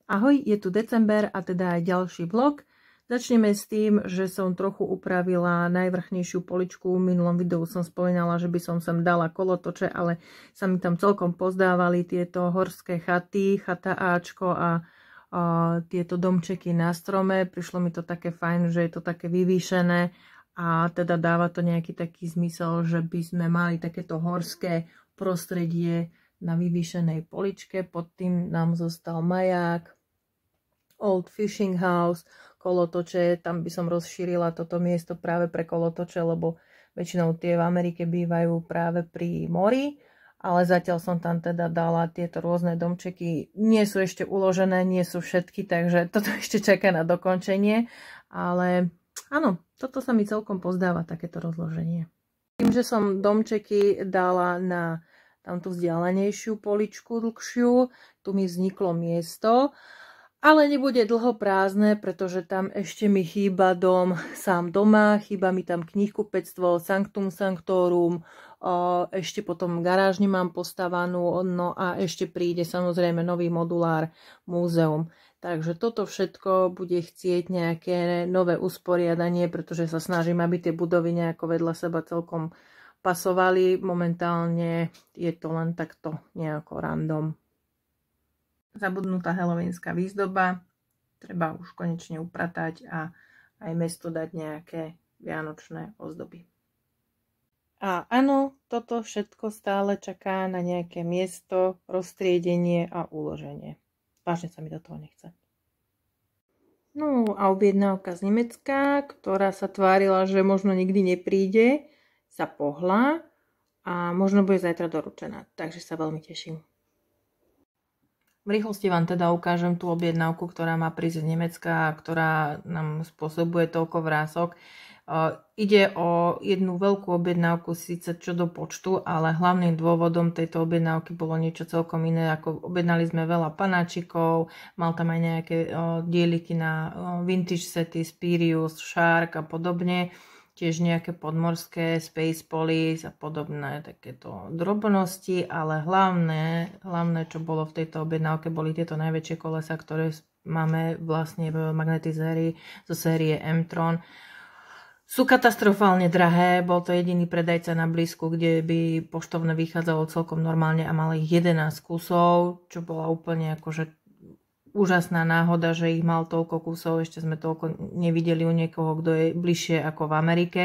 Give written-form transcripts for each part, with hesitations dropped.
Ahoj, je tu december a teda aj ďalší vlog. Začneme s tým, že som trochu upravila najvrchnejšiu poličku. V minulom videu som spomínala, že by som sem dala kolotoče, ale sa mi tam celkom pozdávali tieto horské chaty, chata Ačko a tieto domčeky na strome. Prišlo mi to také fajn, že je to také vyvýšené a teda dáva to nejaký taký zmysel, že by sme mali takéto horské prostredie na vyvýšenej poličke. Pod tým nám zostal maják, Old Fishing House, kolotoče. Tam by som rozšírila toto miesto práve pre kolotoče, lebo väčšinou tie v Amerike bývajú práve pri mori. Ale zatiaľ som tam teda dala tieto rôzne domčeky. Nie sú ešte uložené, nie sú všetky, takže toto ešte čaká na dokončenie. Ale áno, toto sa mi celkom pozdáva, takéto rozloženie. Tým, že som domčeky dala na tamtú vzdialenejšiu poličku, dlhšiu, tu mi vzniklo miesto, ale nebude dlho prázdne, pretože tam ešte mi chýba dom sám doma, chýba mi tam knihkupectvo, Sanctum Sanctorum, ešte potom garážne mám postavanú, no a ešte príde samozrejme nový modulár múzeum. Takže toto všetko bude chcieť nejaké nové usporiadanie, pretože sa snažím, aby tie budovy nejako vedľa seba celkom pasovali. Momentálne je to len takto nejako random. Zabudnutá halloweenská výzdoba. Treba už konečne upratať a aj mesto dať nejaké vianočné ozdoby. A áno, toto všetko stále čaká na nejaké miesto, roztriedenie a uloženie. Vážne sa mi do toho nechce. No a objednávka z Nemecka, ktorá sa tvárila, že možno nikdy nepríde, sa pohla a možno bude zajtra doručená. Takže sa veľmi teším. V rýchlosti vám teda ukážem tú objednávku, ktorá má prísť z Nemecka a ktorá nám spôsobuje toľko vrások. Ide o jednu veľkú objednávku, síce čo do počtu, ale hlavným dôvodom tejto objednávky bolo niečo celkom iné. Ako objednali sme veľa panáčikov, mal tam aj nejaké dieliky na vintage sety, Spirius, Shark a podobne. Tiež nejaké podmorské, Space Police a podobné takéto drobnosti, ale hlavné, čo bolo v tejto objednávke, boli tieto najväčšie kolesa, ktoré máme vlastne v magnetizérii zo série M-Tron. Sú katastrofálne drahé, bol to jediný predajca na blízku, kde by poštovné vychádzalo celkom normálne a mal ich 11 kusov, čo bola úplne akože úžasná náhoda, že ich mal toľko kusov, ešte sme toľko nevideli u niekoho, kto je bližšie ako v Amerike.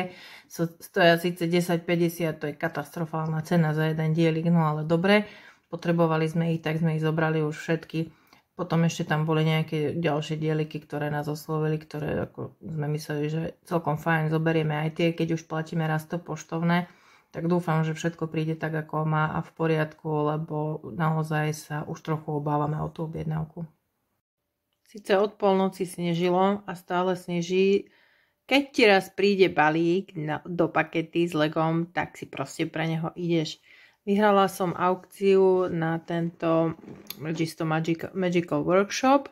Stoja síce 10,50, to je katastrofálna cena za jeden dielik, no ale dobre, potrebovali sme ich, tak sme ich zobrali už všetky. Potom ešte tam boli nejaké ďalšie dieliky, ktoré nás oslovili, ktoré ako sme mysleli, že celkom fajn, zoberieme aj tie, keď už platíme raz to poštovné. Tak dúfam, že všetko príde tak, ako má a v poriadku, lebo naozaj sa už trochu obávame o tú objednávku. Sice od polnoci snežilo a stále sneží. Keď ti raz príde balík do pakety s legom, tak si proste pre neho ideš. Vyhrala som aukciu na tento Magical Workshop.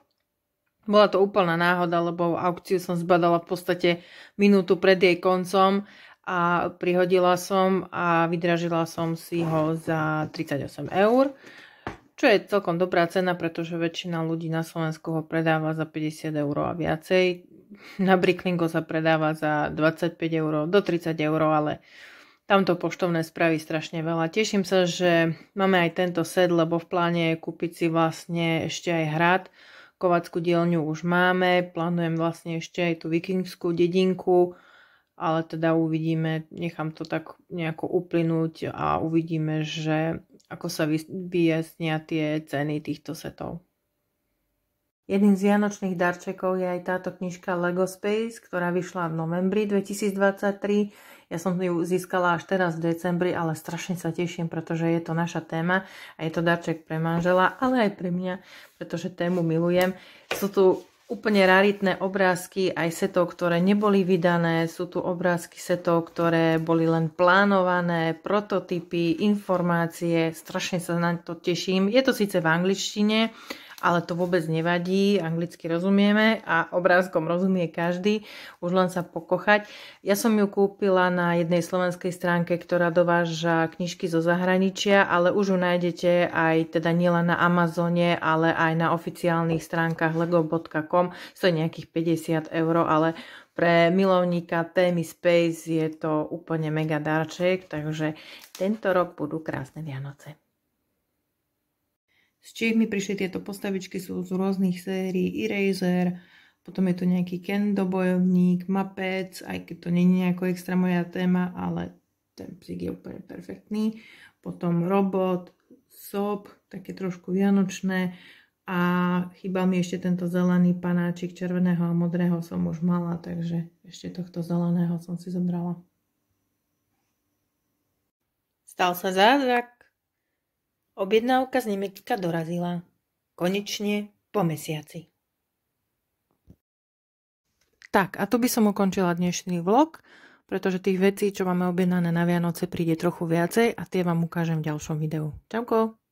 Bola to úplná náhoda, lebo aukciu som zbadala v podstate minútu pred jej koncom a prihodila som a vydražila som si ho za 38 €. Čo je celkom dobrá cena, pretože väčšina ľudí na Slovensku ho predáva za 50 € a viacej. Na Bricklingu sa predáva za 25 € do 30 €, ale tamto poštovné spraví strašne veľa. Teším sa, že máme aj tento set, lebo v pláne je kúpiť si vlastne ešte aj hrad. Kovackú dielňu už máme, plánujem vlastne ešte aj tú vikingskú dedinku, ale teda uvidíme, nechám to tak nejako uplynúť a uvidíme, že ako sa vyjasnia tie ceny týchto setov. Jedným z vianočných darčekov je aj táto knižka Lego Space, ktorá vyšla v novembri 2023. Ja som ju získala až teraz v decembri, ale strašne sa teším, pretože je to naša téma a je to darček pre manžela, ale aj pre mňa, pretože tému milujem. Sú tu úplne raritné obrázky, aj setov, ktoré neboli vydané. Sú tu obrázky setov, ktoré boli len plánované, prototypy, informácie. Strašne sa na to teším. Je to síce v angličtine, ale to vôbec nevadí, anglicky rozumieme a obrázkom rozumie každý, už len sa pokochať. Ja som ju kúpila na jednej slovenskej stránke, ktorá dováža knižky zo zahraničia, ale už ju nájdete aj teda nielen na Amazone, ale aj na oficiálnych stránkach lego.com, stojí nejakých 50 €, ale pre milovníka témy Space je to úplne mega darček, takže tento rok budú krásne Vianoce. Z Čiech mi prišli tieto postavičky, sú z rôznych sérií, Eraser, potom je tu nejaký Kendo bojovník, Muppets, aj keď to nie je nejako extra moja téma, ale ten psík je úplne perfektný. Potom Robot, Sob, také trošku vianočné. A chýbal mi ešte tento zelený panáčik, červeného a modrého som už mala, takže ešte tohto zeleného som si zobrala. Stal sa zázrak. Objednávka z Nemecka dorazila. Konečne po mesiaci. Tak, a tu by som ukončila dnešný vlog, pretože tých vecí, čo máme objednané na Vianoce, príde trochu viacej a tie vám ukážem v ďalšom videu. Čauko!